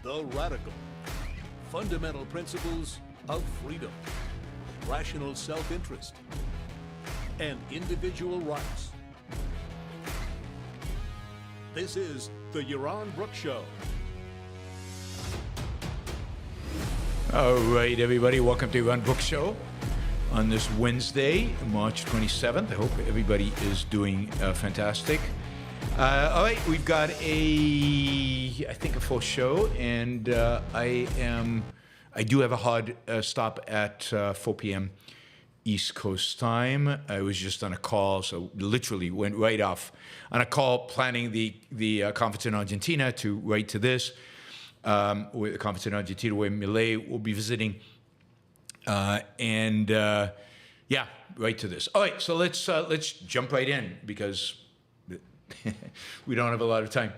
the radical, fundamental principles of freedom, rational self-interest, and individual rights. This is the Yaron Brook Show. All right, everybody, welcome to Yaron Brook Show on this Wednesday, March 27th. I hope everybody is doing fantastic. All right, we've got I think a full show, and I do have a hard stop at 4 p.m. East Coast time. I was just on a call, so literally went right off on a call planning the conference in Argentina to write to this, with the conference in Argentina where Milei will be visiting, yeah, right to this. All right, so let's jump right in because we don't have a lot of time.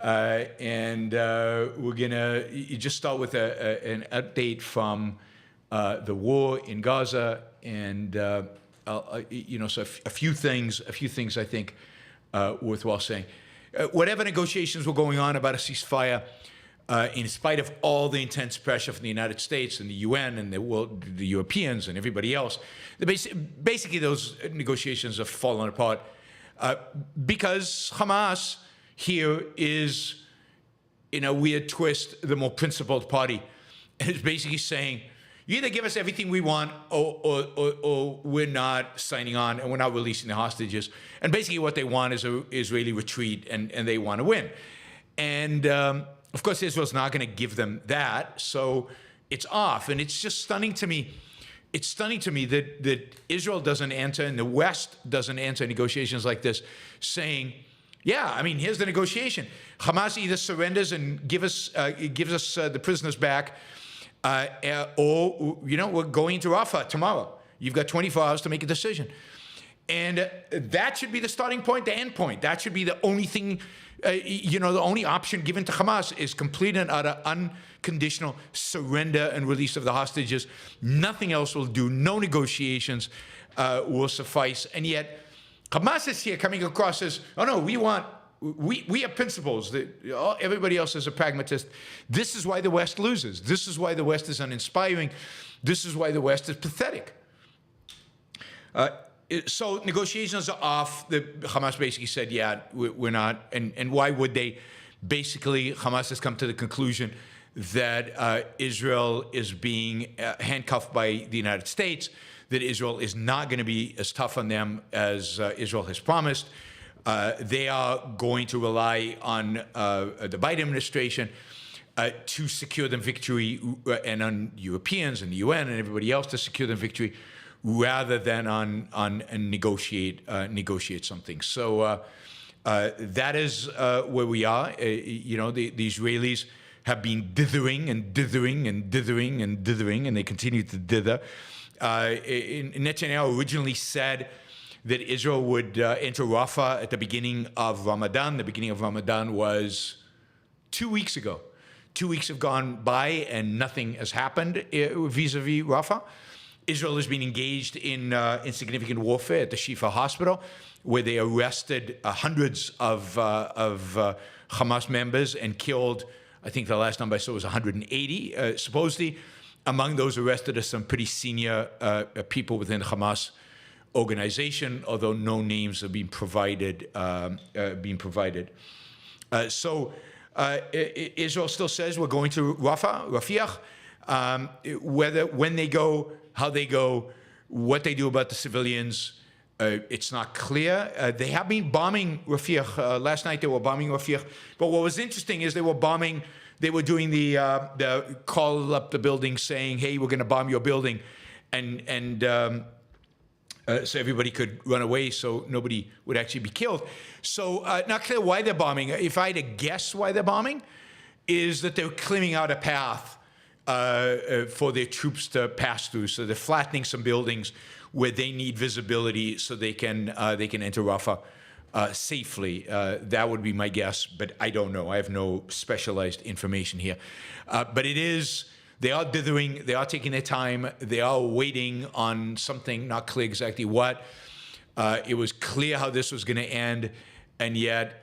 We're gonna just start with an update from the war in Gaza, and so a few things I think worthwhile saying. Whatever negotiations were going on about a ceasefire, in spite of all the intense pressure from the United States and the UN and the Europeans and everybody else, basically those negotiations have fallen apart. Because Hamas here is, in a weird twist, the more principled party. And it's basically saying, you either give us everything we want or we're not signing on and we're not releasing the hostages. And basically what they want is an Israeli retreat, and they want to win. And of course, Israel's not going to give them that, so it's off. And it's just stunning to me. It's stunning to me that Israel doesn't enter and the West doesn't enter negotiations like this, saying, yeah, I mean, here's the negotiation. Hamas either surrenders and gives us the prisoners back, or, we're going to Rafah tomorrow. You've got 24 hours to make a decision. And that should be the starting point, the end point. That should be the only thing, the only option given to Hamas is complete and utter unconditional surrender and release of the hostages. Nothing else will do. No negotiations will suffice. And yet, Hamas is here coming across as, oh no, we have principles. Everybody else is a pragmatist. This is why the West loses. This is why the West is uninspiring. This is why the West is pathetic. So negotiations are off. Hamas basically said, yeah, we're not. And why would they? Basically, Hamas has come to the conclusion that Israel is being handcuffed by the United States, that Israel is not going to be as tough on them as Israel has promised. They are going to rely on the Biden administration to secure them victory, and on Europeans and the UN and everybody else to secure them victory, rather than on negotiate something. So that is where we are. The Israelis have been dithering and dithering and dithering and dithering, and they continue to dither. Netanyahu originally said that Israel would enter Rafah at the beginning of Ramadan. The beginning of Ramadan was 2 weeks ago. 2 weeks have gone by and nothing has happened vis-a-vis Rafah. Israel has been engaged in significant warfare at the Shifa hospital, where they arrested hundreds of Hamas members and killed, I think the last number I saw was 180, supposedly. Among those arrested are some pretty senior people within the Hamas organization, although no names have been provided. So Israel still says we're going to Rafah. When they go, how they go, what they do about the civilians, it's not clear. They have been bombing Rafah. Last night they were bombing Rafah. But what was interesting is they were doing the call up the building saying, hey, we're going to bomb your building. So everybody could run away so nobody would actually be killed. So not clear why they're bombing. If I had to guess why they're bombing, is that they're clearing out a path for their troops to pass through. So they're flattening some buildings where they need visibility so they can enter Rafah safely. That would be my guess, but I don't know. I have no specialized information here. But they are dithering, they are taking their time, they are waiting on something, not clear exactly what. It was clear how this was going to end, and yet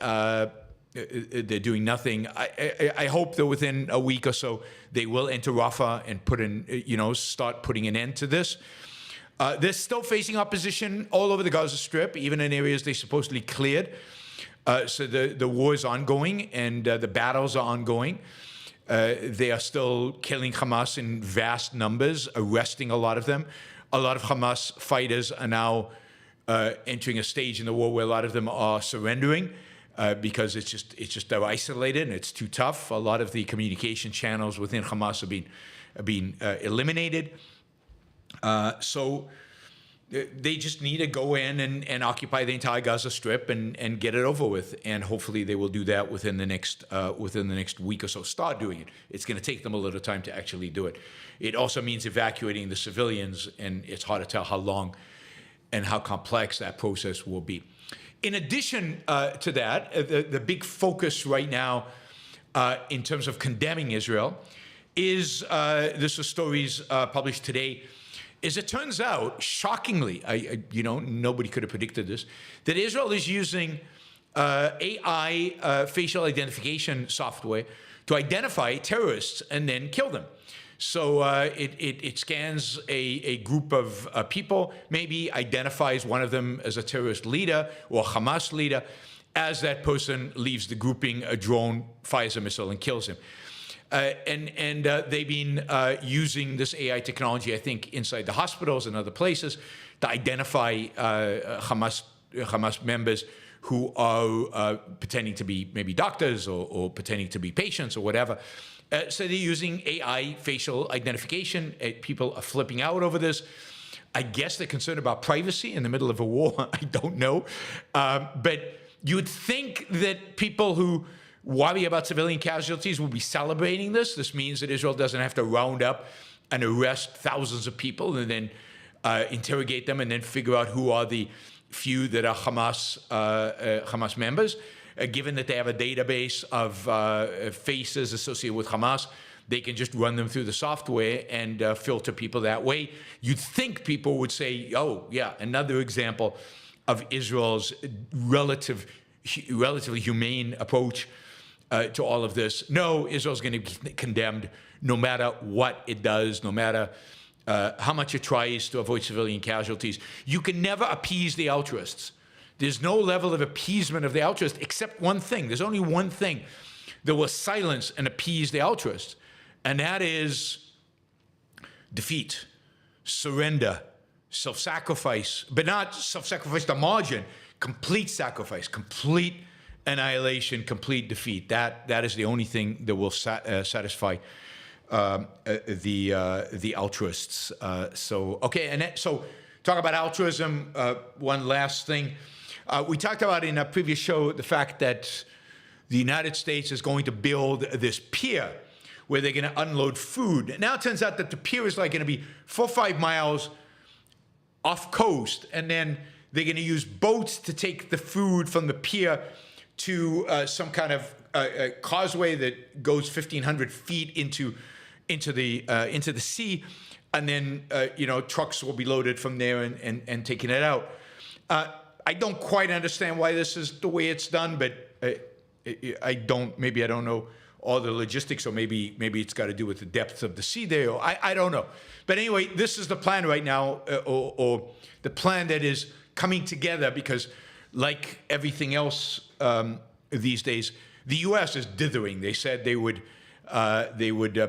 they're doing nothing. I hope that within a week or so they will enter Rafah and start putting an end to this. They're still facing opposition all over the Gaza Strip, even in areas they supposedly cleared. So the war is ongoing and the battles are ongoing. They are still killing Hamas in vast numbers, arresting a lot of them. A lot of Hamas fighters are now entering a stage in the war where a lot of them are surrendering because it's just they're isolated and it's too tough. A lot of the communication channels within Hamas are being eliminated. So they just need to go in and occupy the entire Gaza Strip and get it over with. And hopefully they will do that within the next week or so. Start doing it. It's going to take them a little time to actually do it. It also means evacuating the civilians, and it's hard to tell how long and how complex that process will be. In addition to that, the big focus right now in terms of condemning Israel is this was stories published today. As it turns out, shockingly, nobody could have predicted this, that Israel is using AI facial identification software to identify terrorists and then kill them. So it scans a group of people, maybe identifies one of them as a terrorist leader or Hamas leader. As that person leaves the grouping, a drone fires a missile and kills him. And they've been using this AI technology, I think, inside the hospitals and other places to identify Hamas members who are pretending to be maybe doctors or pretending to be patients or whatever. So they're using AI facial identification. People are flipping out over this. I guess they're concerned about privacy in the middle of a war. I don't know. But you would think that people who worry about civilian casualties will be celebrating this. This means that Israel doesn't have to round up and arrest thousands of people and then interrogate them and then figure out who are the few that are Hamas members. Given that they have a database of faces associated with Hamas, they can just run them through the software and filter people that way. You'd think people would say, oh, yeah, another example of Israel's relatively humane approach to all of this. No, Israel's going to be condemned no matter what it does, no matter how much it tries to avoid civilian casualties. You can never appease the altruists. There's no level of appeasement of the altruists except one thing. There's only one thing that will silence and appease the altruists, and that is defeat, surrender, self-sacrifice, but not self-sacrifice to margin, complete sacrifice, complete annihilation, complete defeat. That is the only thing that will satisfy the altruists. So talk about altruism. One last thing. We talked about in a previous show the fact that the United States is going to build this pier where they're going to unload food. Now it turns out that the pier is like going to be 4 or 5 miles off coast, and then they're going to use boats to take the food from the pier to some kind of causeway that goes 1,500 feet into the sea, and then trucks will be loaded from there and taking it out. I don't quite understand why this is the way it's done, but maybe I don't know all the logistics, or maybe it's got to do with the depth of the sea there, or I don't know. But anyway, this is the plan right now, or the plan that is coming together, because like everything else these days, the U.S. is dithering. They said they would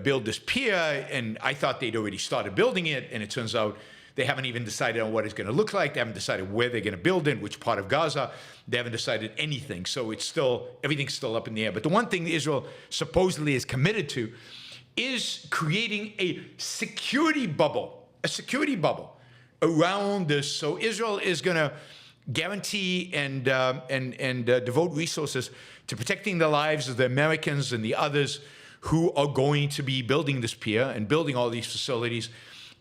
build this pier, and I thought they'd already started building it, and it turns out they haven't even decided on what it's going to look like. They haven't decided where they're going to build it, which part of Gaza. They haven't decided anything. So everything's still up in the air. But the one thing Israel supposedly is committed to is creating a security bubble around this. So Israel is going to guarantee and devote resources to protecting the lives of the Americans and the others who are going to be building this pier and building all these facilities.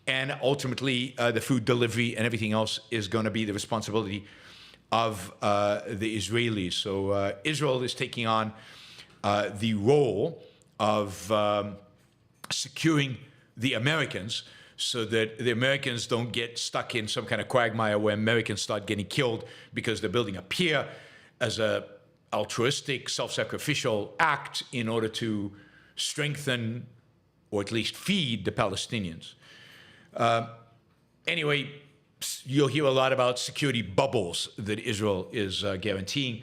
And ultimately, the food delivery and everything else is going to be the responsibility of the Israelis. So Israel is taking on the role of securing the Americans, so that the Americans don't get stuck in some kind of quagmire where Americans start getting killed because they're building a pier as a altruistic, self-sacrificial act in order to strengthen or at least feed the Palestinians. Anyway, you'll hear a lot about security bubbles that Israel is guaranteeing.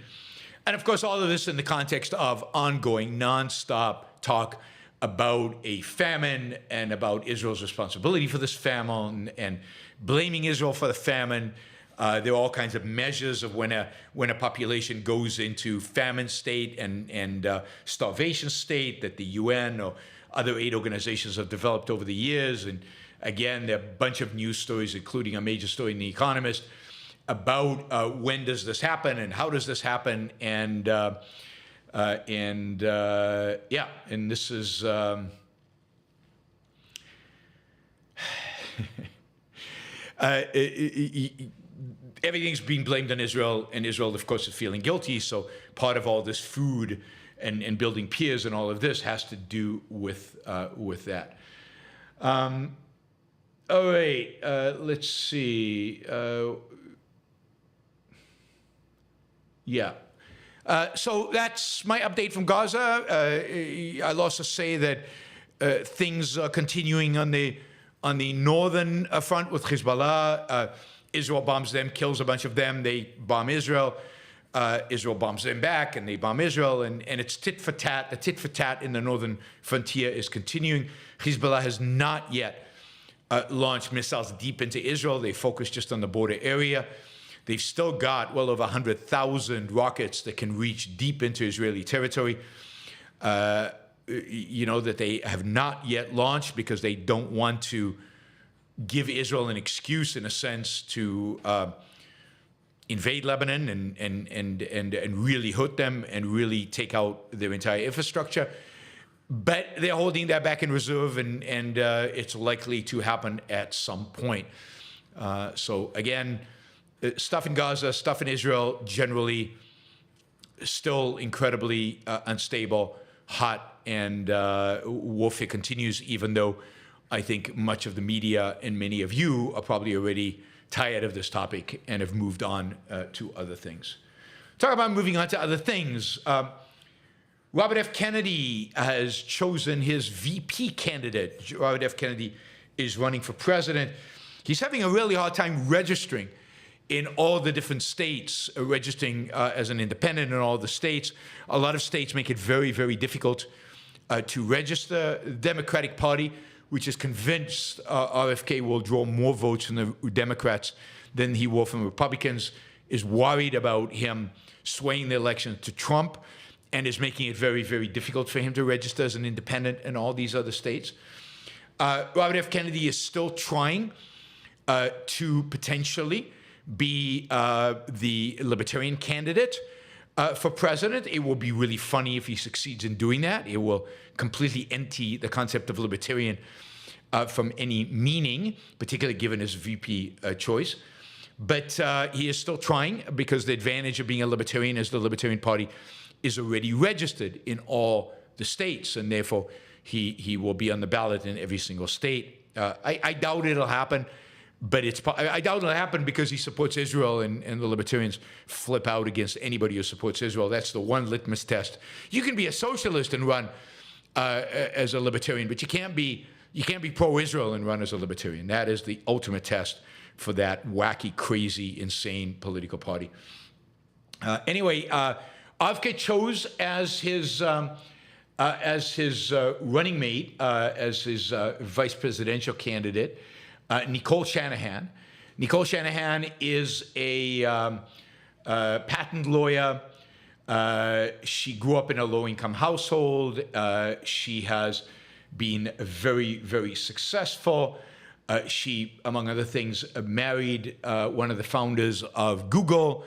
And of course, all of this in the context of ongoing, nonstop talk about a famine and about Israel's responsibility for this famine and blaming Israel for the famine. There are all kinds of measures of when a population goes into famine state and starvation state that the UN or other aid organizations have developed over the years. And again, there are a bunch of news stories, including a major story in The Economist, about when does this happen and how does this happen. And this is everything's being blamed on Israel, and Israel, of course, is feeling guilty. So part of all this food and building piers and all of this has to do with that. All right, let's see. So that's my update from Gaza. I'll also say that things are continuing on the northern front with Hezbollah. Israel bombs them, kills a bunch of them. They bomb Israel. Israel bombs them back, and they bomb Israel. And it's tit for tat. The tit for tat in the northern frontier is continuing. Hezbollah has not yet launched missiles deep into Israel. They focus just on the border area. They've still got well over 100,000 rockets that can reach deep into Israeli territory, that they have not yet launched because they don't want to give Israel an excuse, in a sense, to invade Lebanon and really hurt them and really take out their entire infrastructure. But they're holding that back in reserve, and it's likely to happen at some point. So again, stuff in Gaza, stuff in Israel, generally still incredibly unstable, hot, and warfare continues, even though I think much of the media and many of you are probably already tired of this topic and have moved on to other things. Talk about moving on to other things. Robert F. Kennedy has chosen his VP candidate. Robert F. Kennedy is running for president. He's having a really hard time registering in all the different states, registering as an independent in all the states. A lot of states make it very, very difficult to register. The Democratic Party, which is convinced RFK will draw more votes from the Democrats than he will from Republicans, is worried about him swaying the election to Trump and is making it very, very difficult for him to register as an independent in all these other states. Robert F. Kennedy is still trying to potentially be the libertarian candidate for president. It will be really funny if he succeeds in doing that. It will completely empty the concept of libertarian from any meaning, particularly given his VP choice. But he is still trying, because the advantage of being a libertarian is the Libertarian Party is already registered in all the states, and therefore he will be on the ballot in every single state. I doubt it'll happen. But I doubt it'll happen because he supports Israel, and the libertarians flip out against anybody who supports Israel. That's the one litmus test. You can be a socialist and run as a libertarian, but you can't be pro-Israel and run as a libertarian. That is the ultimate test for that wacky, crazy, insane political party. Anyway, RFK chose as his running mate, as his vice presidential candidate, Nicole Shanahan. Nicole Shanahan is a patent lawyer. She grew up in a low-income household. She has been very, very successful. She, among other things, married one of the founders of Google.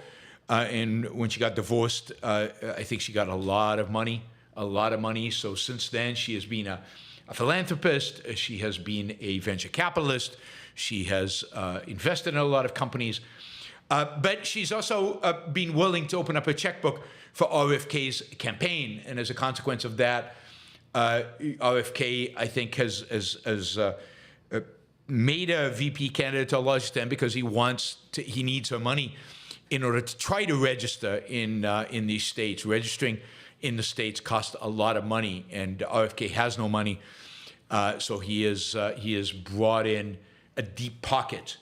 And when she got divorced, I think she got a lot of money. So since then, she has been a philanthropist. She has been a venture capitalist. She has invested in a lot of companies. But she's also been willing to open up her checkbook for RFK's campaign. And as a consequence of that, RFK, I think, has made a VP candidate to a large extent because he needs her money in order to try to register in these states. Registering in the states costs a lot of money, and RFK has no money, so he is brought in a deep pocket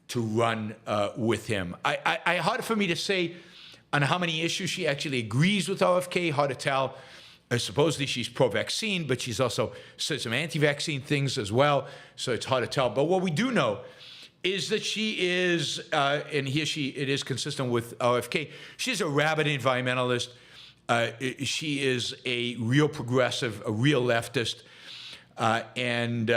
to run with him. Hard for me to say on how many issues she actually agrees with RFK. Hard to tell. Supposedly she's pro-vaccine, but she's also said some anti-vaccine things as well, so it's hard to tell. But what we do know is that she is, and it is consistent with RFK, she's a rabid environmentalist. She is a real progressive, a real leftist, and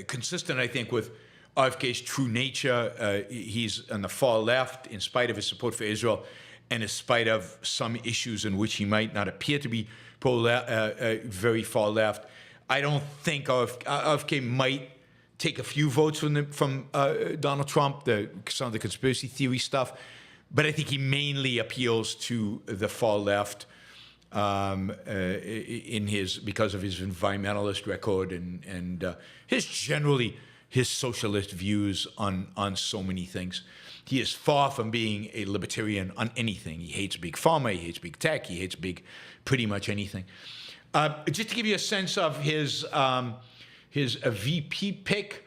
consistent, I think, with RFK's true nature. He's on the far left, in spite of his support for Israel, and in spite of some issues in which he might not appear to be very far left. I don't think RFK might take a few votes from Donald Trump, some of the conspiracy theory stuff, but I think he mainly appeals to the far left because of his environmentalist record and his socialist views on so many things. He is far from being a libertarian on anything. He hates big pharma, he hates big tech, he hates pretty much anything. Just to give you a sense of his VP pick,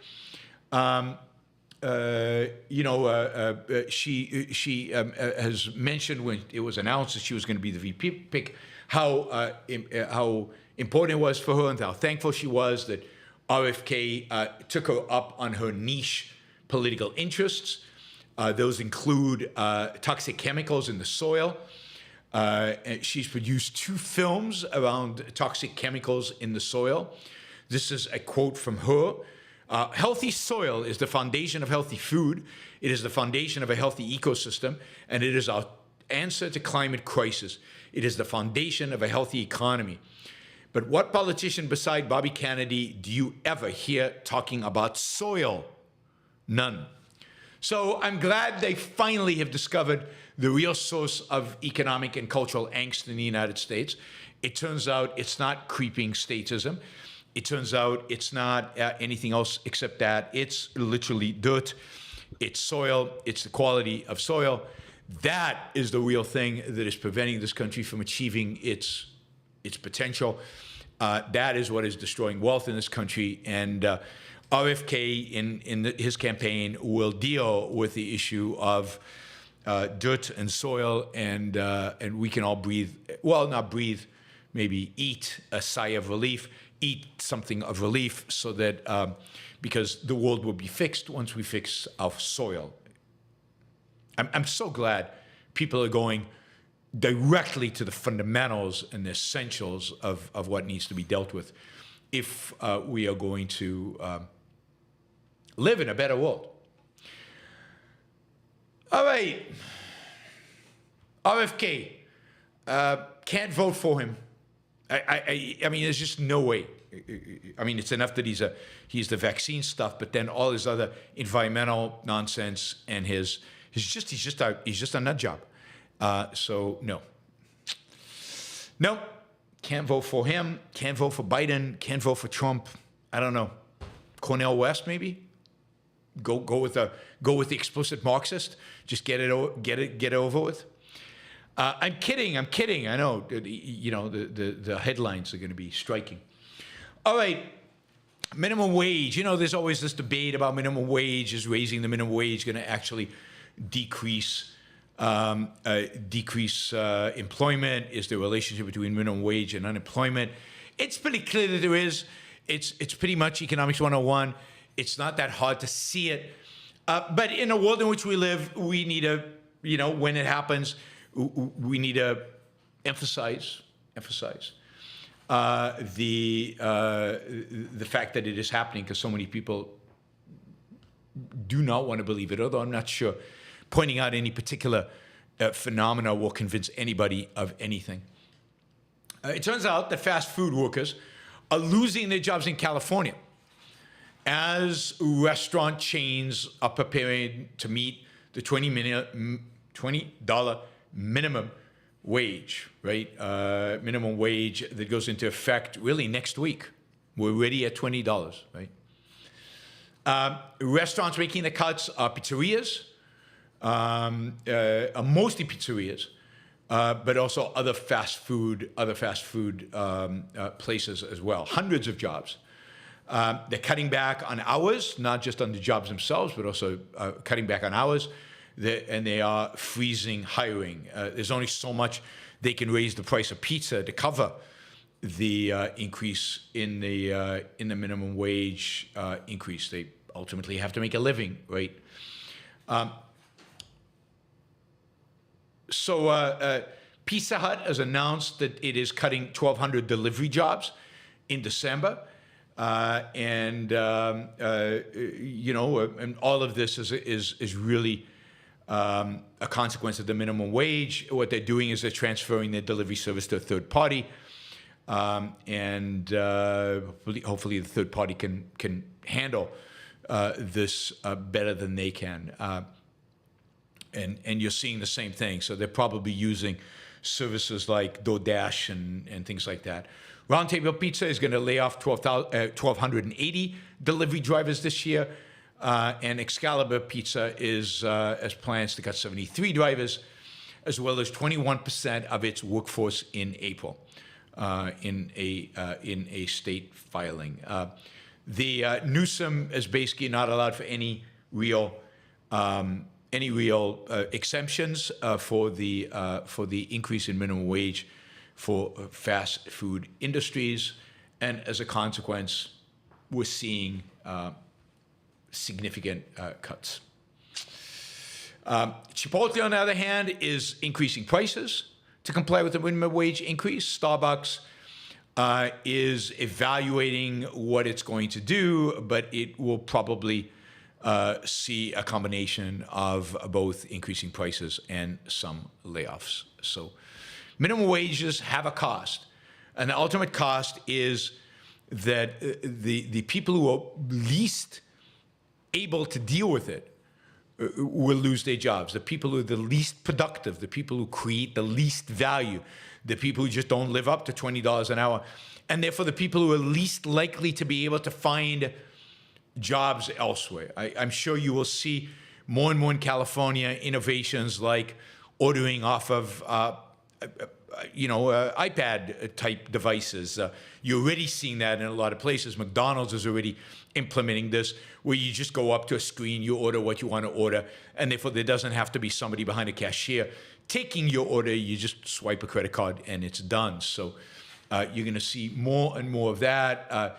she has mentioned when it was announced that she was going to be the VP pick, how important it was for her and how thankful she was that RFK took her up on her niche political interests. Those include toxic chemicals in the soil. She's produced 2 films around toxic chemicals in the soil. This is a quote from her. Healthy soil is the foundation of healthy food. It is the foundation of a healthy ecosystem, and it is our answer to climate crisis. It is the foundation of a healthy economy. But what politician beside Bobby Kennedy do you ever hear talking about soil? None. So I'm glad they finally have discovered the real source of economic and cultural angst in the United States. It turns out it's not creeping statism. It turns out it's not anything else except that. It's literally dirt. It's soil. It's the quality of soil. That is the real thing that is preventing this country from achieving its potential. That is what is destroying wealth in this country. And RFK, in his campaign, will deal with the issue of dirt and soil, and we can all breathe. Well, not breathe, maybe eat a sigh of relief. Eat something of relief, so that because the world will be fixed once we fix our soil. I'm so glad people are going directly to the fundamentals and the essentials of what needs to be dealt with if we are going to live in a better world. All right. RFK, can't vote for him. I mean, there's just no way. I mean, it's enough that he's the vaccine stuff, but then all his other environmental nonsense and he's just a nut job. So no, can't vote for him. Can't vote for Biden. Can't vote for Trump. I don't know. Cornel West maybe. Go with the explicit Marxist. Just get it over with. I'm kidding. I know. The headlines are going to be striking. All right. Minimum wage. There's always this debate about minimum wage. Is raising the minimum wage going to actually decrease employment? Is there a relationship between minimum wage and unemployment? It's pretty clear that there is. It's pretty much economics 101. It's not that hard to see it. But in a world in which we live, we need to, when it happens, we need to emphasize the fact that it is happening, because so many people do not want to believe it, although I'm not sure pointing out any particular phenomena will convince anybody of anything. It turns out that fast food workers are losing their jobs in California as restaurant chains are preparing to meet the $20 minimum wage, right? Minimum wage that goes into effect really next week. We're already at $20, right? Restaurants making the cuts are pizzerias, mostly pizzerias, but also other fast food places as well. Hundreds of jobs. They're cutting back on hours, not just on the jobs themselves, but also cutting back on hours. And they are freezing hiring. There's only so much they can raise the price of pizza to cover the increase in the minimum wage increase. They ultimately have to make a living, right? So Pizza Hut has announced that it is cutting 1,200 delivery jobs in December. And all of this is really a consequence of the minimum wage. What they're doing is they're transferring their delivery service to a third party. And hopefully the third party can handle this better than they can. And you're seeing the same thing. So they're probably using services like DoorDash and things like that. Roundtable Pizza is going to lay off 1,280 delivery drivers this year. And Excalibur Pizza has plans to cut 73 drivers, as well as 21% of its workforce in April, in a state filing. The Newsom is basically not allowed for any real exemptions for the increase in minimum wage for fast food industries, and as a consequence, we're seeing significant cuts. Chipotle, on the other hand, is increasing prices to comply with the minimum wage increase. Starbucks is evaluating what it's going to do, but it will probably see a combination of both increasing prices and some layoffs. So minimum wages have a cost, and the ultimate cost is that the people who are least able to deal with it will lose their jobs. The people who are the least productive, the people who create the least value, the people who just don't live up to $20 an hour, and therefore the people who are least likely to be able to find jobs elsewhere. I'm sure you will see more and more in California innovations like ordering off of iPad-type devices. You're already seeing that in a lot of places. McDonald's is already implementing this, where you just go up to a screen, you order what you want to order, and therefore there doesn't have to be somebody behind a cashier taking your order. You just swipe a credit card and it's done. So you're going to see more and more of that.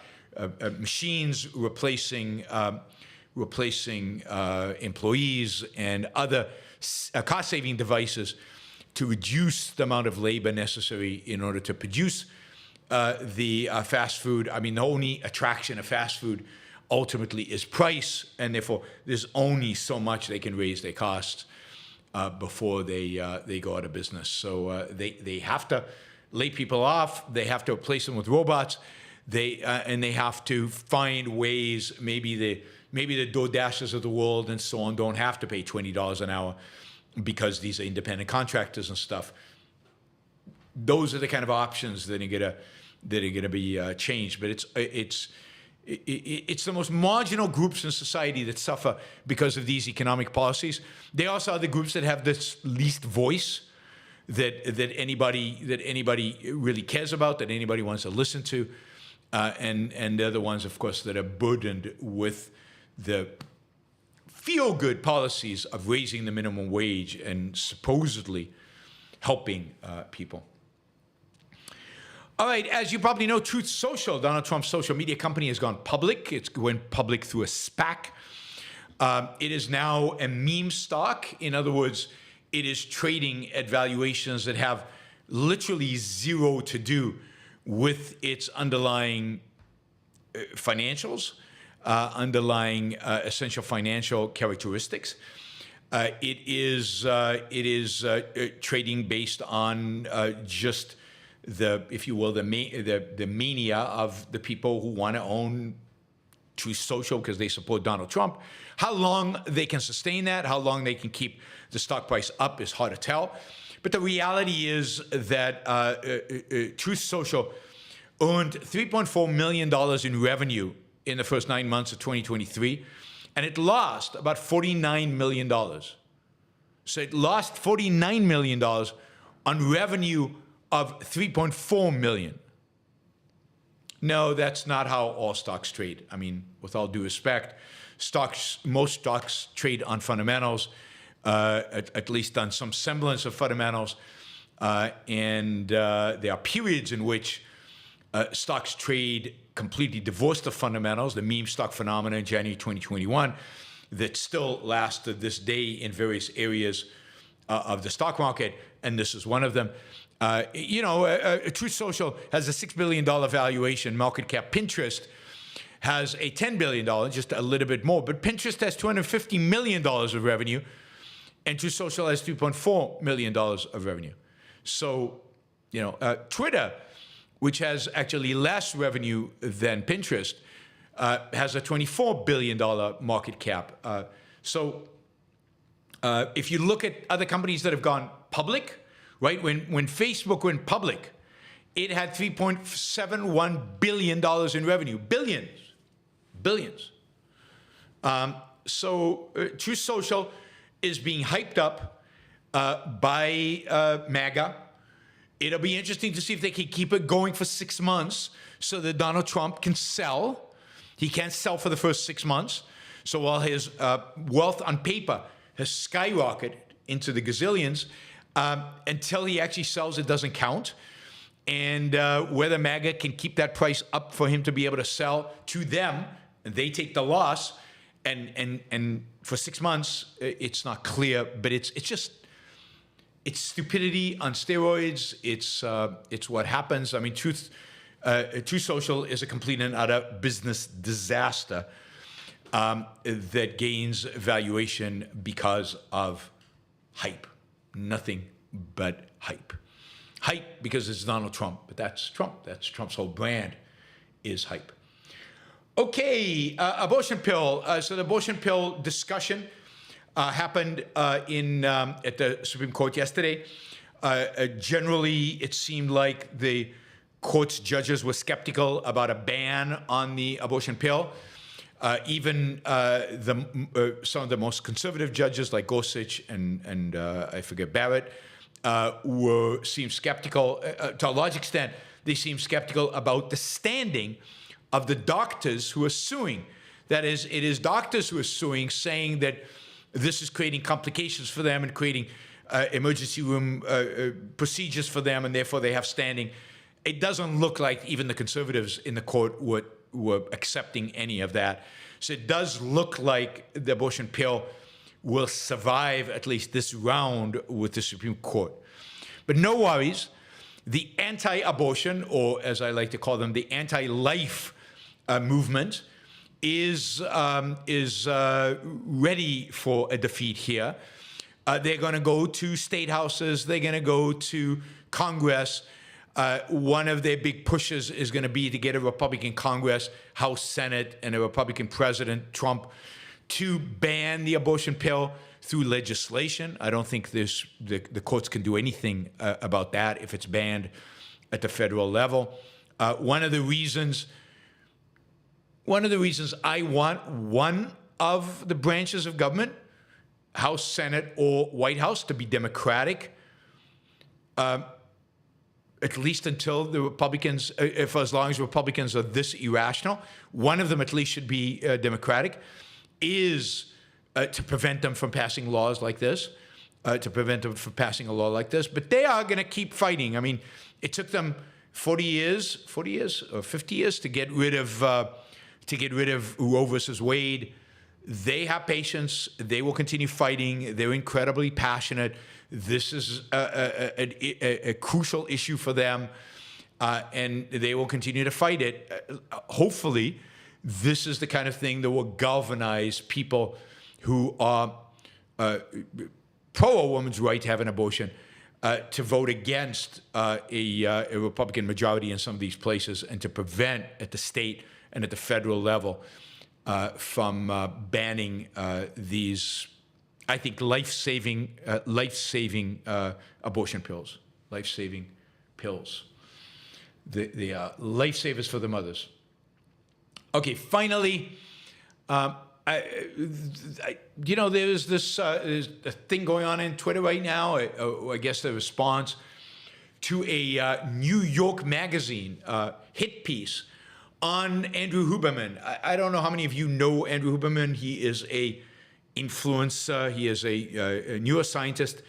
Machines replacing employees and other cost-saving devices to reduce the amount of labor necessary in order to produce the fast food. I mean, the only attraction of fast food ultimately is price, and therefore there's only so much they can raise their costs before they go out of business. So they have to lay people off. They have to replace them with robots. And they have to find ways. Maybe the DoorDashers of the world and so on don't have to pay $20 an hour because these are independent contractors and stuff. Those are the kind of options that are gonna be changed. But it's the most marginal groups in society that suffer because of these economic policies. They also are the groups that have this least voice that anybody really cares about, that anybody wants to listen to. And they're the ones, of course, that are burdened with the feel-good policies of raising the minimum wage and supposedly helping people. All right, as you probably know, Truth Social, Donald Trump's social media company, has gone public. It went public through a SPAC. It is now a meme stock. In other words, it is trading at valuations that have literally zero to do with its underlying financials, underlying essential financial characteristics. It is trading based on just the, if you will, the mania of the people who want to own Truth Social because they support Donald Trump. How long they can sustain that, how long they can keep the stock price up is hard to tell. But the reality is that Truth Social earned $3.4 million in revenue in the first 9 months of 2023, and it lost about $49 million So it lost $49 million on revenue of $3.4 million. No, that's not how all stocks trade. I mean, with all due respect, most stocks trade on fundamentals, at least on some semblance of fundamentals. And there are periods in which stocks trade completely divorced of fundamentals, the meme stock phenomenon in January 2021, that still lasts to this day in various areas of the stock market, and this is one of them. Truth Social has a $6 billion valuation market cap. Pinterest has a $10 billion, just a little bit more, but Pinterest has $250 million of revenue, and Truth Social has $3.4 million of revenue. So, Twitter, which has actually less revenue than Pinterest, has a $24 billion market cap. If you look at other companies that have gone public, right, when Facebook went public, it had $3.71 billion in revenue. Billions. Truth Social is being hyped up by MAGA. It'll be interesting to see if they can keep it going for 6 months so that Donald Trump can sell. He can't sell for the first 6 months. So while his wealth on paper has skyrocketed into the gazillions, until he actually sells, it doesn't count. And whether MAGA can keep that price up for him to be able to sell to them, and they take the loss, and for 6 months, it's not clear, but it's stupidity on steroids. It's what happens. I mean, Truth Social is a complete and utter business disaster that gains valuation because of hype. Nothing but hype. Hype because it's Donald Trump, but that's Trump. That's Trump's whole brand is hype. Okay, abortion pill. So the abortion pill discussion happened at the Supreme Court yesterday. Generally, it seemed like the court's judges were skeptical about a ban on the abortion pill. Even some of the most conservative judges, like Gorsuch and I forget Barrett, seemed skeptical. To a large extent, they seemed skeptical about the standing of the doctors who are suing. That is, it is doctors who are suing, saying that this is creating complications for them and creating emergency room procedures for them, and therefore they have standing. It doesn't look like even the conservatives in the court were accepting any of that. So it does look like the abortion pill will survive at least this round with the Supreme Court. But no worries. The anti-abortion, or as I like to call them, the anti-life movement is ready for a defeat here. They're going to go to state houses. They're going to go to Congress. One of their big pushes is going to be to get a Republican Congress, House, Senate, and a Republican President, Trump, to ban the abortion pill through legislation. I don't think the courts can do anything about that if it's banned at the federal level. One of the reasons I want one of the branches of government, House, Senate, or White House, to be Democratic, at least until the Republicans, for as long as Republicans are this irrational, one of them at least should be Democratic, is to prevent them from passing laws like this, to prevent them from passing a law like this. But they are going to keep fighting. I mean, it took them 40 years or 50 years to get rid of Roe versus Wade. They have patience. They will continue fighting. They're incredibly passionate. This is a crucial issue for them, and they will continue to fight it. Hopefully, this is the kind of thing that will galvanize people who are pro a woman's right to have an abortion to vote against a Republican majority in some of these places, and to prevent at the state and at the federal level from banning these, I think, life-saving abortion pills. Life-saving pills. They are lifesavers for the mothers. Okay, finally, there's this there's a thing going on in Twitter right now. I guess the response to a New York Magazine hit piece on Andrew Huberman. I don't know how many of you know Andrew Huberman. He is a influencer. He is a neuroscientist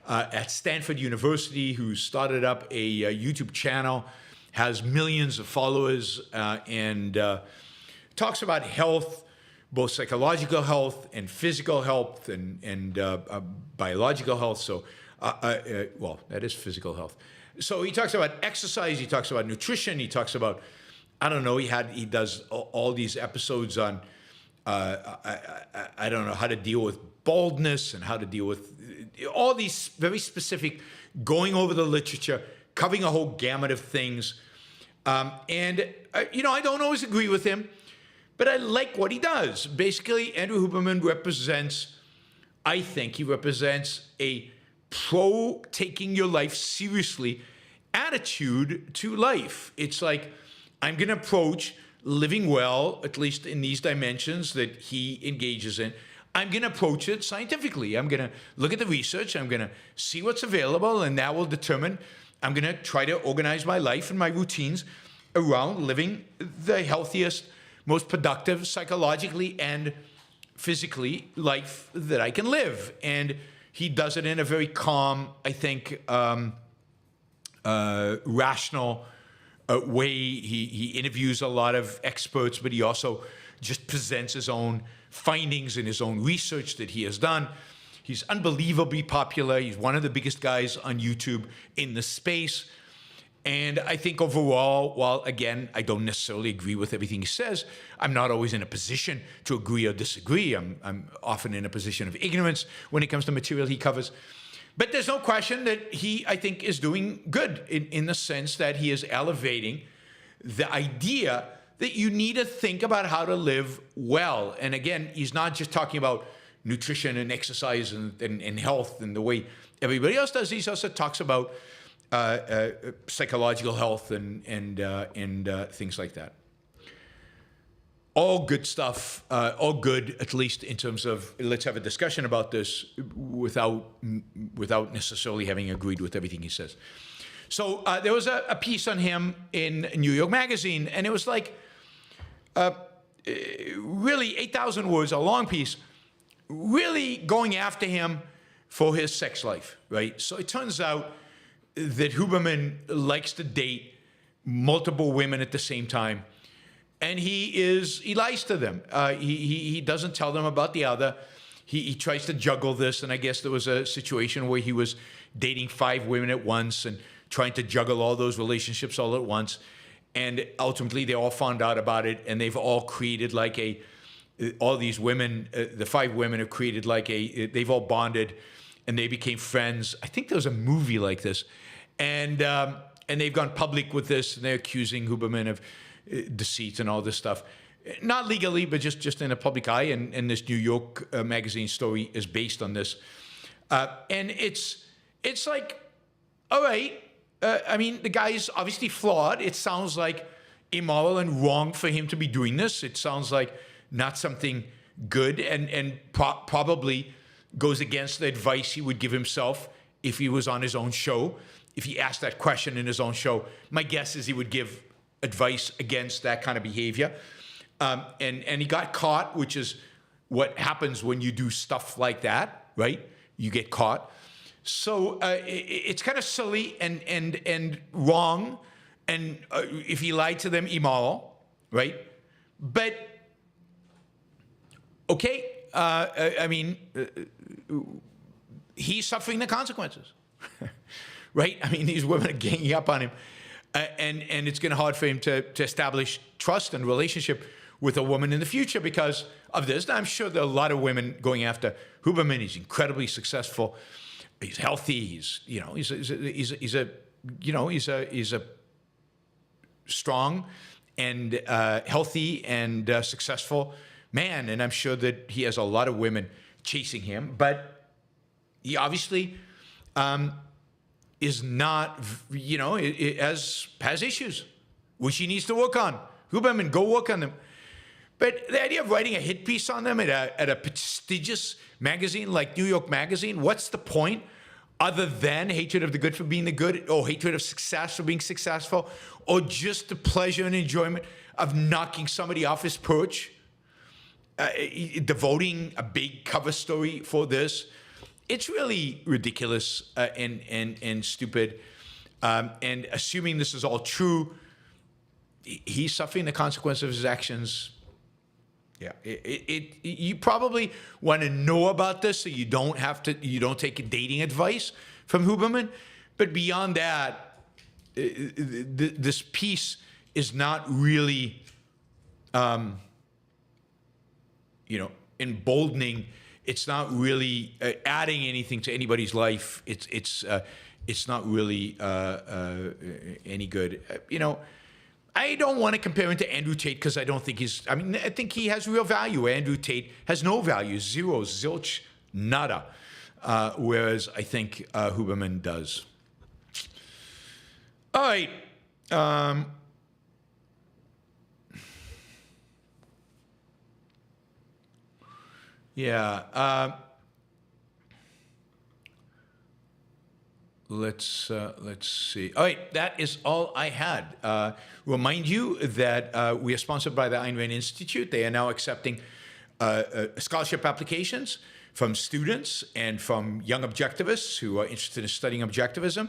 at Stanford University who started up a YouTube channel, has millions of followers, and talks about health, both psychological health and physical health and biological health. So, well, that is physical health. So he talks about exercise. He talks about nutrition. He talks about, I don't know. He does all these episodes on, I don't know, how to deal with baldness and how to deal with all these very specific, going over the literature, covering a whole gamut of things. And I don't always agree with him, but I like what he does. Basically, Andrew Huberman represents, I think he represents a pro taking your life seriously attitude to life. It's like, I'm going to approach living well, at least in these dimensions that he engages in. I'm going to approach it scientifically. I'm going to look at the research. I'm going to see what's available, and that will determine. I'm going to try to organize my life and my routines around living the healthiest, most productive psychologically and physically life that I can live. And he does it in a very calm, I think, rational way. He interviews a lot of experts, but he also just presents his own findings and his own research that he has done. He's unbelievably popular. He's one of the biggest guys on YouTube in the space. And I think overall, while again, I don't necessarily agree with everything he says, I'm not always in a position to agree or disagree. I'm often in a position of ignorance when it comes to material he covers. But there's no question that he, I think, is doing good in the sense that he is elevating the idea that you need to think about how to live well. And again, he's not just talking about nutrition and exercise and health and the way everybody else does. He also talks about psychological health and things like that. All good stuff, all good, at least in terms of, let's have a discussion about this without necessarily having agreed with everything he says. So there was a piece on him in New York Magazine, and it was like really 8,000 words, a long piece, really going after him for his sex life, right? So it turns out that Huberman likes to date multiple women at the same time, and he lies to them. He doesn't tell them about the other. He tries to juggle this, and I guess there was a situation where he was dating 5 women at once and trying to juggle all those relationships all at once. And ultimately, they all found out about it, and they've all created like all these women, the 5 women have created like they've all bonded, and they became friends. I think there was a movie like this. And they've gone public with this, and they're accusing Huberman of deceit and all this stuff. Not legally, but just in a public eye, and this New York Magazine story is based on this. And it's like, all right, I mean, the guy's obviously flawed. It sounds like immoral and wrong for him to be doing this. It sounds like not something good, and probably goes against the advice he would give himself if he was on his own show. If he asked that question in his own show, my guess is he would give advice against that kind of behavior. And he got caught, which is what happens when you do stuff like that, right? You get caught. So it's kind of silly and wrong, and if he lied to them, immoral, right? But okay, I mean, he's suffering the consequences, right? I mean, these women are ganging up on him, and it's going to be hard for him to establish trust and relationship with a woman in the future because of this. Now, I'm sure there are a lot of women going after Huberman. He's incredibly successful. He's healthy. He's a strong and healthy and successful man, and I'm sure that he has a lot of women chasing him. But he obviously is not, has issues which he needs to work on. Huberman, go work on them. But the idea of writing a hit piece on them at a prestigious magazine like New York Magazine, what's the point other than hatred of the good for being the good, or hatred of success for being successful, or just the pleasure and enjoyment of knocking somebody off his perch, devoting a big cover story for this? It's really ridiculous and stupid. And assuming this is all true, he's suffering the consequence of his actions. Yeah, you probably want to know about this so you don't take dating advice from Huberman. But beyond that, this piece is not really, emboldening. It's not really adding anything to anybody's life. It's not really any good. I don't want to compare him to Andrew Tate because I don't think I think he has real value. Andrew Tate has no value, zero, zilch, nada. Whereas I think Huberman does. All right. Let's see. All right, that is all I had. Remind you that we are sponsored by the Ayn Rand Institute. They are now accepting scholarship applications from students and from young objectivists who are interested in studying objectivism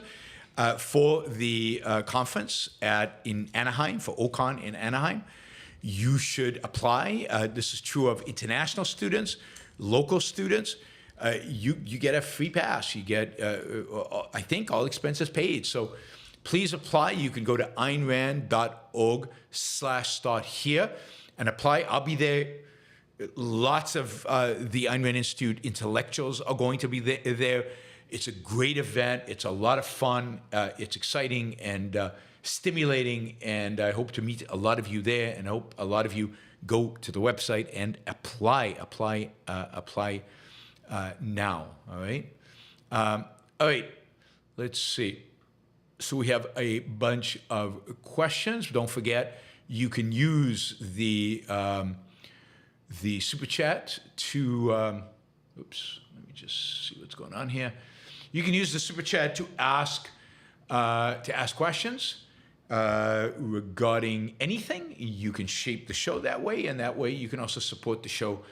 for the conference in Anaheim, for OCON in Anaheim. You should apply. This is true of international students, local students. You get a free pass. You get, I think, all expenses paid. So please apply. You can go to aynrand.org/start here and apply. I'll be there. Lots of the Ayn Rand Institute intellectuals are going to be there. It's a great event. It's a lot of fun. It's exciting and stimulating. And I hope to meet a lot of you there. And I hope a lot of you go to the website and apply now. All right. All right. Let's see. So we have a bunch of questions. Don't forget, you can use the super chat to. Oops. Let me just see what's going on here. You can use the super chat to ask questions regarding anything. You can shape the show that way, and that way you can also support the show.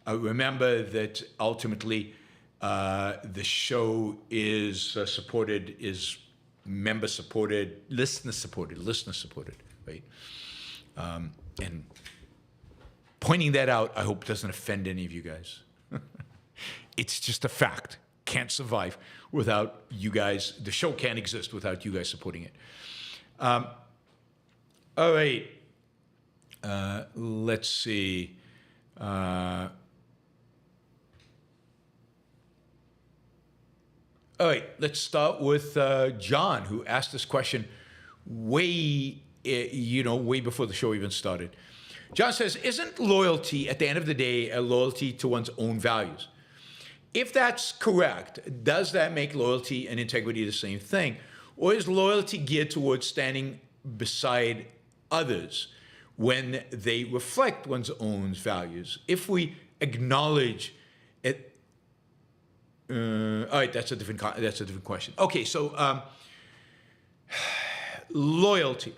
Remember that ultimately the show is member supported, listener supported, right? And pointing that out, I hope doesn't offend any of you guys. It's just a fact. Can't survive without you guys. The show can't exist without you guys supporting it. All right. Let's see. All right, let's start with John, who asked this question way before the show even started. John says, isn't loyalty, at the end of the day, a loyalty to one's own values? If that's correct, does that make loyalty and integrity the same thing? Or is loyalty geared towards standing beside others when they reflect one's own values? If we acknowledge it, all right, that's a different question. Okay, so loyalty.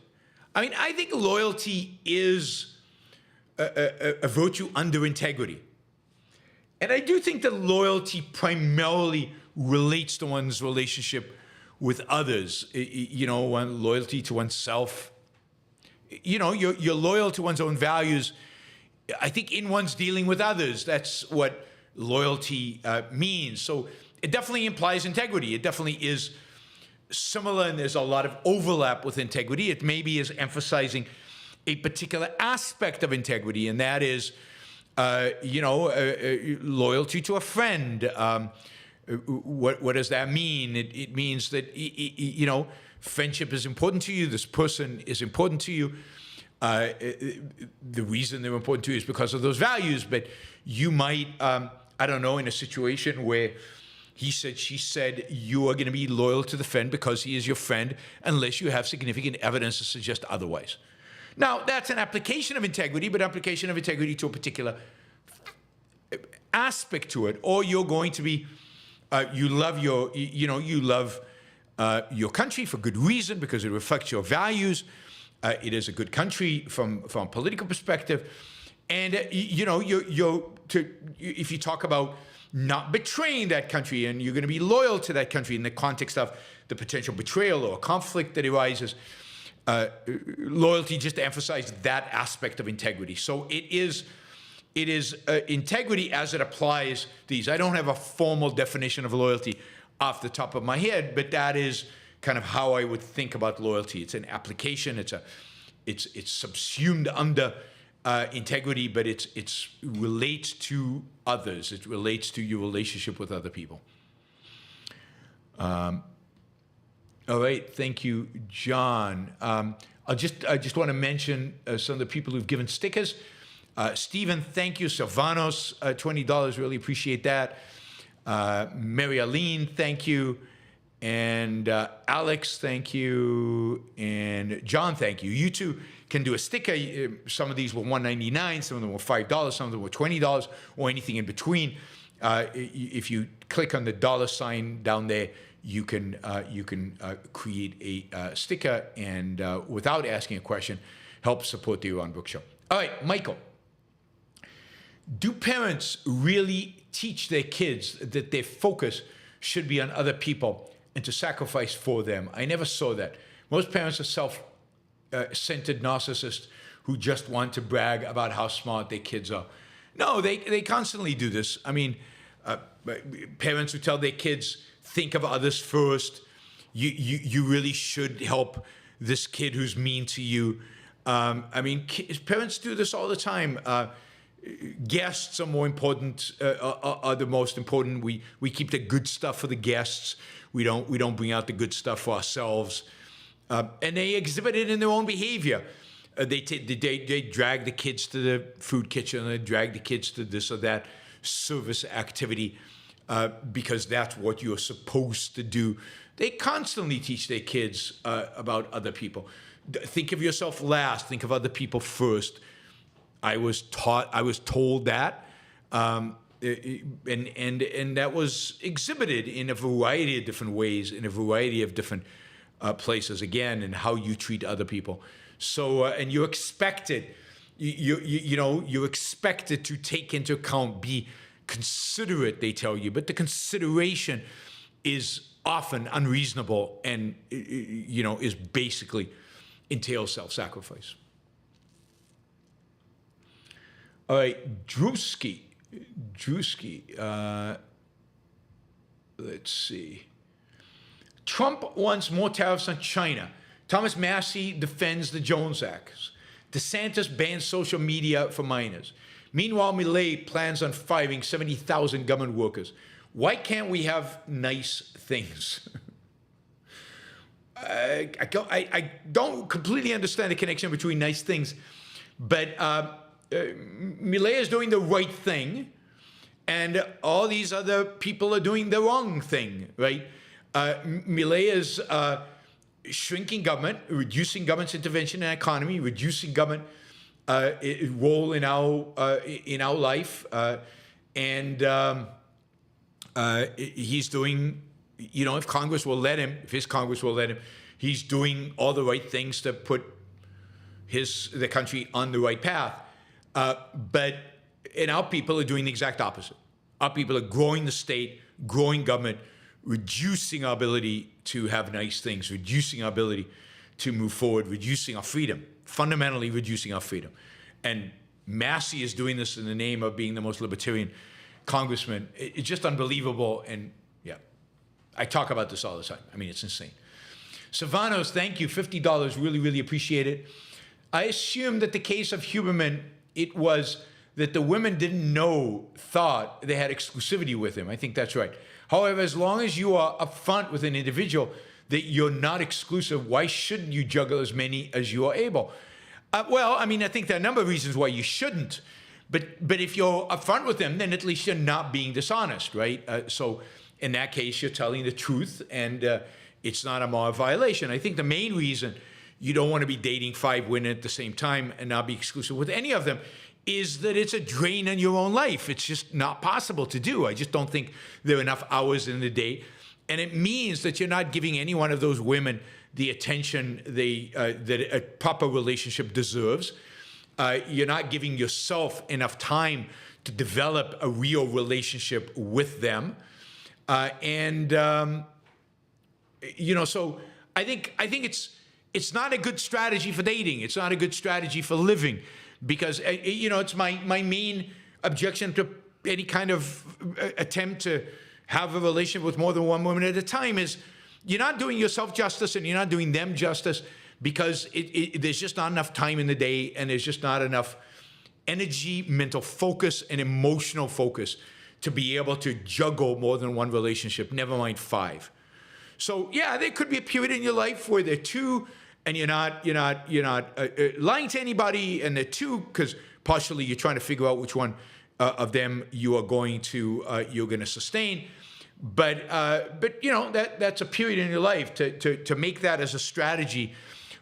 I mean, I think loyalty is a virtue under integrity. And I do think that loyalty primarily relates to one's relationship with others. Loyalty to oneself. You're loyal to one's own values. I think in one's dealing with others, that's what loyalty means. So it definitely implies integrity. It definitely is similar, and there's a lot of overlap with integrity. It maybe is emphasizing a particular aspect of integrity, and that is, loyalty to a friend. What does that mean? It means that, friendship is important to you. This person is important to you. The reason they're important to you is because of those values, but you might, in a situation where he said, she said, you are going to be loyal to the friend because he is your friend unless you have significant evidence to suggest otherwise. Now, that's an application of integrity, but application of integrity to a particular aspect to it, or you're going to be, you love your, you love your country for good reason because it reflects your values. It is a good country from a political perspective, and if you talk about not betraying that country and you're going to be loyal to that country in the context of the potential betrayal or conflict that arises, loyalty just to emphasize that aspect of integrity. So it is integrity as it applies these. I don't have a formal definition of loyalty off the top of my head, but that is kind of how I would think about loyalty. It's an application. It's subsumed under integrity, but it relates to others. It relates to your relationship with other people. All right, thank you, John. I just want to mention some of the people who've given stickers. Stephen, thank you. Silvanos, $20, really appreciate that. Mary Aline, thank you. And Alex, thank you. And John, thank you. You two can do a sticker. Some of these were $1.99, some of them were $5, some of them were $20, or anything in between. If you click on the $ down there, you can create a sticker and, without asking a question, help support the Yaron Brook Show. All right, Michael. Do parents really teach their kids that their focus should be on other people and to sacrifice for them? I never saw that. Most parents are self-centered narcissists who just want to brag about how smart their kids are. No, they constantly do this. I mean, parents who tell their kids, think of others first. You really should help this kid who's mean to you. I mean, parents do this all the time. Guests are more important, are the most important. We keep the good stuff for the guests. We don't bring out the good stuff for ourselves. And they exhibit it in their own behavior. They drag the kids to the food kitchen, they drag the kids to this or that service activity because that's what you're supposed to do. They constantly teach their kids about other people. Think of yourself last, think of other people first. I was told that, and that was exhibited in a variety of different ways, in a variety of different places, again, and how you treat other people. So, and you're expected, you're expected to take into account, be considerate, they tell you, but the consideration is often unreasonable and, is basically entails self-sacrifice. All right, Drewski, let's see. Trump wants more tariffs on China. Thomas Massie defends the Jones Act. Desantis bans social media for minors. Meanwhile, Milei plans on firing 70,000 government workers. Why can't we have nice things? I don't completely understand the connection between nice things, but Milei is doing the right thing, and all these other people are doing the wrong thing, right? Milei is shrinking government, reducing government's intervention in the economy, reducing government role in our life, and he's doing, if Congress will let him, if his Congress will let him, he's doing all the right things to put the country on the right path. But our people are doing the exact opposite. Our people are growing the state, growing government, reducing our ability to have nice things, reducing our ability to move forward, reducing our freedom, fundamentally reducing our freedom. And Massie is doing this in the name of being the most libertarian congressman. It's just unbelievable. And yeah, I talk about this all the time. I mean, it's insane. Silvanos, thank you, $50, really, really appreciate it. I assume that the case of Huberman, it was that the women thought they had exclusivity with him. I think that's right. However, as long as you are upfront with an individual that you're not exclusive, why shouldn't you juggle as many as you are able? Well, I mean, I think there are a number of reasons why you shouldn't. But if you're upfront with them, then at least you're not being dishonest, right? So in that case, you're telling the truth, and it's not a moral violation. I think the main reason you don't want to be dating 5 women at the same time and not be exclusive with any of them, is that it's a drain on your own life. It's just not possible to do. I just don't think there are enough hours in the day. And it means that you're not giving any one of those women the attention that a proper relationship deserves. You're not giving yourself enough time to develop a real relationship with them. So I think it's not a good strategy for dating. It's not a good strategy for living, because it's my main objection to any kind of attempt to have a relationship with more than one woman at a time is you're not doing yourself justice and you're not doing them justice, because there's just not enough time in the day, and there's just not enough energy, mental focus, and emotional focus to be able to juggle more than one relationship, never mind 5. So yeah, there could be a period in your life where there are 2, and you're not lying to anybody, and there are 2 because partially you're trying to figure out which one of them you're going to sustain. But that's a period in your life. To make that as a strategy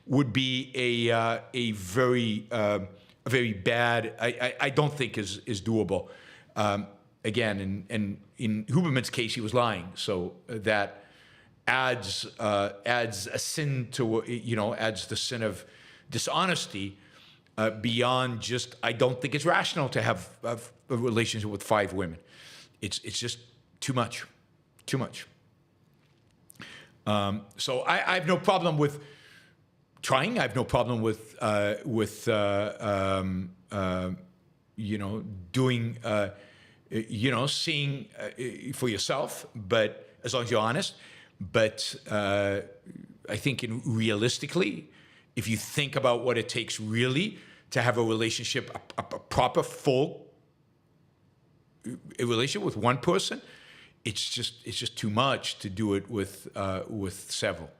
would be a very bad. I don't think is doable. Again, in Huberman's case, he was lying, so that adds a sin to adds the sin of dishonesty beyond just. I don't think it's rational to have a relationship with 5 women. It's just too much. Too much. So I have no problem with trying. I have no problem with doing seeing for yourself, but as long as you're honest. But I think realistically, if you think about what it takes really to have a relationship, a proper full relationship with one person, it's just too much to do it with several.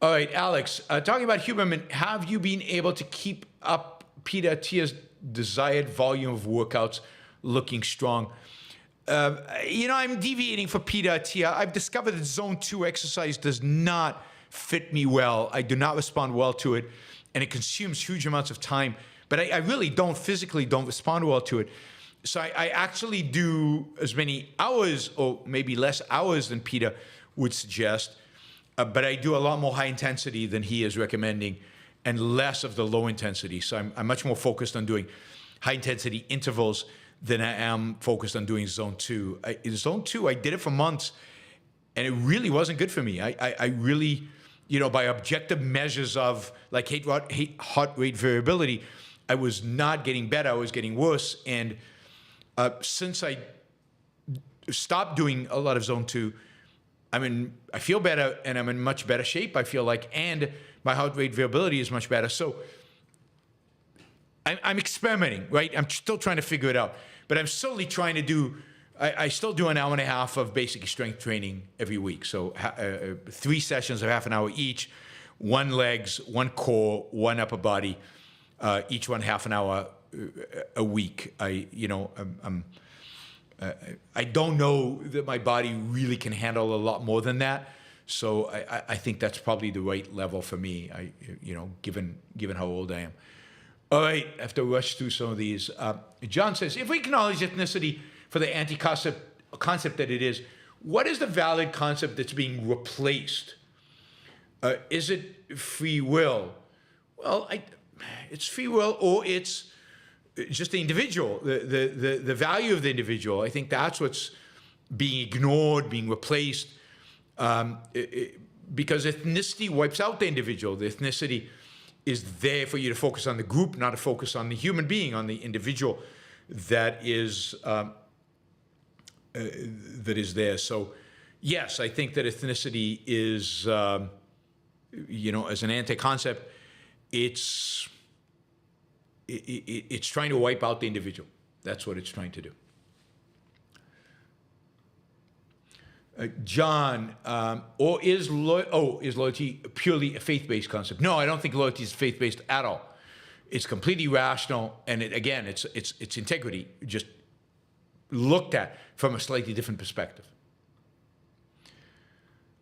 All right, Alex, talking about Huberman, have you been able to keep up Peter Attia's desired volume of workouts looking strong? I'm deviating for Peter Attia. I've discovered that zone 2 exercise does not fit me well. I do not respond well to it, and it consumes huge amounts of time. But I really physically don't respond well to it. So I actually do as many hours, or maybe less hours than Peter would suggest, but I do a lot more high intensity than he is recommending, and less of the low intensity. So I'm much more focused on doing high intensity intervals than I am focused on doing zone 2. In zone 2, I did it for months, and it really wasn't good for me. I really, by objective measures of like heart rate variability, I was not getting better. I was getting worse. And since I stopped doing a lot of zone 2, I feel better, and I'm in much better shape, I feel like, and my heart rate variability is much better. So I'm experimenting, right? I'm still trying to figure it out. But I'm slowly trying to do, I still do an hour and a half of basic strength training every week. So 3 sessions of half an hour each, 1 legs, 1 core, 1 upper body, each one half an hour a week. I don't know that my body really can handle a lot more than that. So I think that's probably the right level for me, given how old I am. All right, I have to rush through some of these. John says, if we acknowledge ethnicity for the anti-concept that it is, what is the valid concept that's being replaced? Is it free will? Well, it's free will, or it's just the individual, the value of the individual. I think that's what's being ignored, being replaced, because ethnicity wipes out the individual. The ethnicity is there for you to focus on the group, not to focus on the human being, on the individual that is there. So, yes, I think that ethnicity is, as an anti-concept, it's trying to wipe out the individual. That's what it's trying to do. John, or is loyalty purely a faith-based concept? No, I don't think loyalty is faith-based at all. It's completely rational, and it's integrity, just looked at from a slightly different perspective.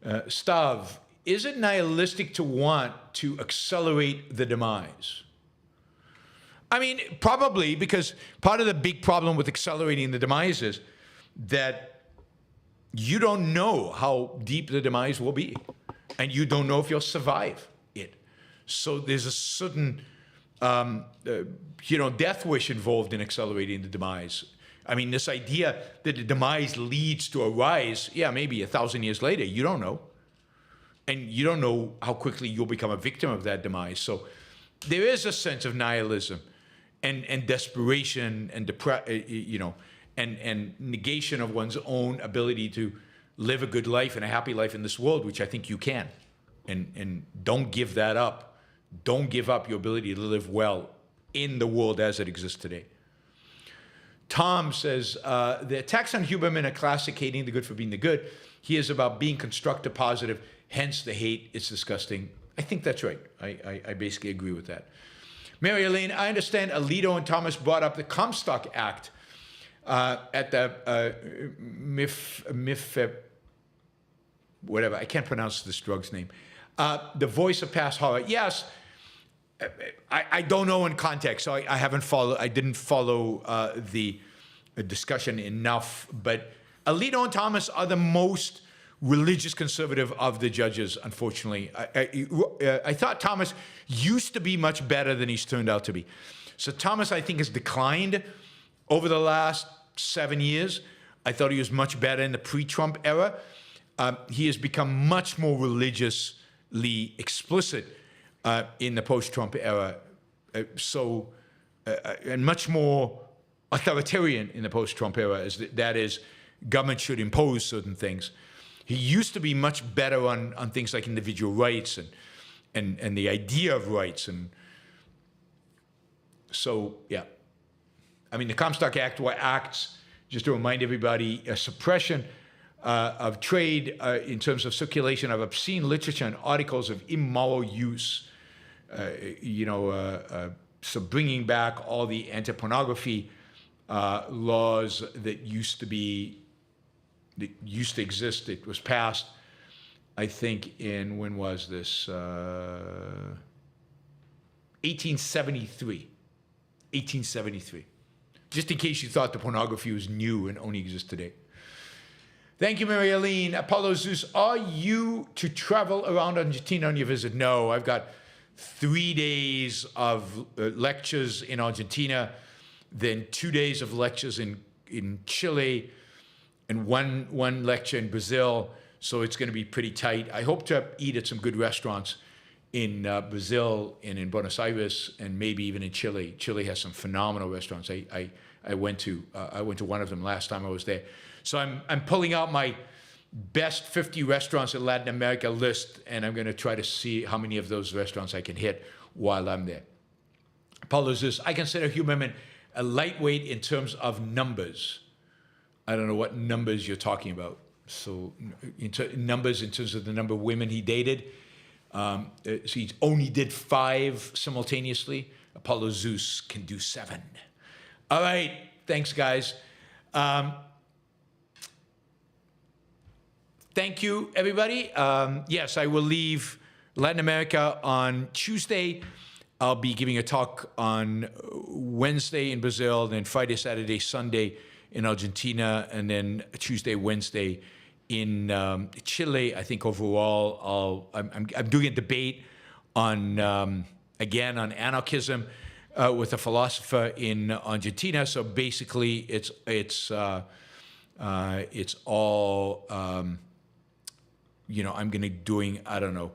Stav, is it nihilistic to want to accelerate the demise? I mean, probably, because part of the big problem with accelerating the demise is that you don't know how deep the demise will be, and you don't know if you'll survive it. So there's a certain, death wish involved in accelerating the demise. I mean, this idea that the demise leads to a rise, yeah, maybe 1,000 years later, you don't know. And you don't know how quickly you'll become a victim of that demise. So there is a sense of nihilism and desperation and and negation of one's own ability to live a good life and a happy life in this world, which I think you can. And don't give that up. Don't give up your ability to live well in the world as it exists today. Tom says, the attacks on Huberman are classic hating the good for being the good. He is about being constructive, positive, hence the hate. It's disgusting. I think that's right. I basically agree with that. Mary Elaine, I understand Alito and Thomas brought up the Comstock Act at the whatever, I can't pronounce this drug's name. The voice of past horror. Yes, I don't know in context, so I didn't follow the discussion enough, but Alito and Thomas are the most religious conservative of the judges, unfortunately. I thought Thomas used to be much better than he's turned out to be. So Thomas, I think, has declined over the last 7 years. I thought he was much better in the pre-Trump era. He has become much more religiously explicit in the post-Trump era, and much more authoritarian in the post-Trump era. That is, government should impose certain things. He used to be much better on things like individual rights and the idea of rights. And so, yeah. I mean, the Comstock Act were acts, just to remind everybody, a suppression of trade in terms of circulation of obscene literature and articles of immoral use. So bringing back all the anti-pornography laws that used to exist. It was passed, I think, in, when was this? 1873. 1873. Just in case you thought the pornography was new and only exists today. Thank you, Mary Aline. Apollo Zeus, are you to travel around Argentina on your visit? No, I've got 3 days of lectures in Argentina, then 2 days of lectures in Chile, and one lecture in Brazil. So it's going to be pretty tight. I hope to eat at some good restaurants in Brazil and in Buenos Aires, and maybe even in Chile. Chile has some phenomenal restaurants. I went to one of them last time I was there. So I'm pulling out my best 50 restaurants in Latin America list, and I'm going to try to see how many of those restaurants I can hit while I'm there. Paulo says, I consider Huberman a lightweight in terms of numbers. I don't know what numbers you're talking about. So numbers in terms of the number of women he dated. So he only did 5 simultaneously. Apollo Zeus can do 7. All right, thanks, guys. Thank you, everybody. Yes, I will leave Latin America on Tuesday. I'll be giving a talk on Wednesday in Brazil, then Friday, Saturday, Sunday in Argentina, and then Tuesday, Wednesday in Chile. I think overall, I'm doing a debate on, again, on anarchism with a philosopher in Argentina. So basically, it's all, I'm going to doing, I don't know,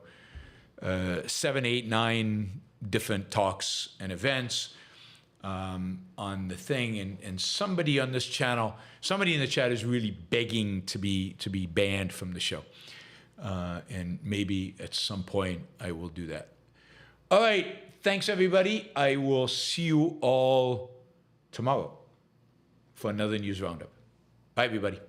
7, 8, 9 different talks and events on the thing, and somebody on this channel, somebody in the chat is really begging to be banned from the show, and maybe at some point I will do that. All right, thanks everybody. I will see you all tomorrow for another news roundup. Bye everybody.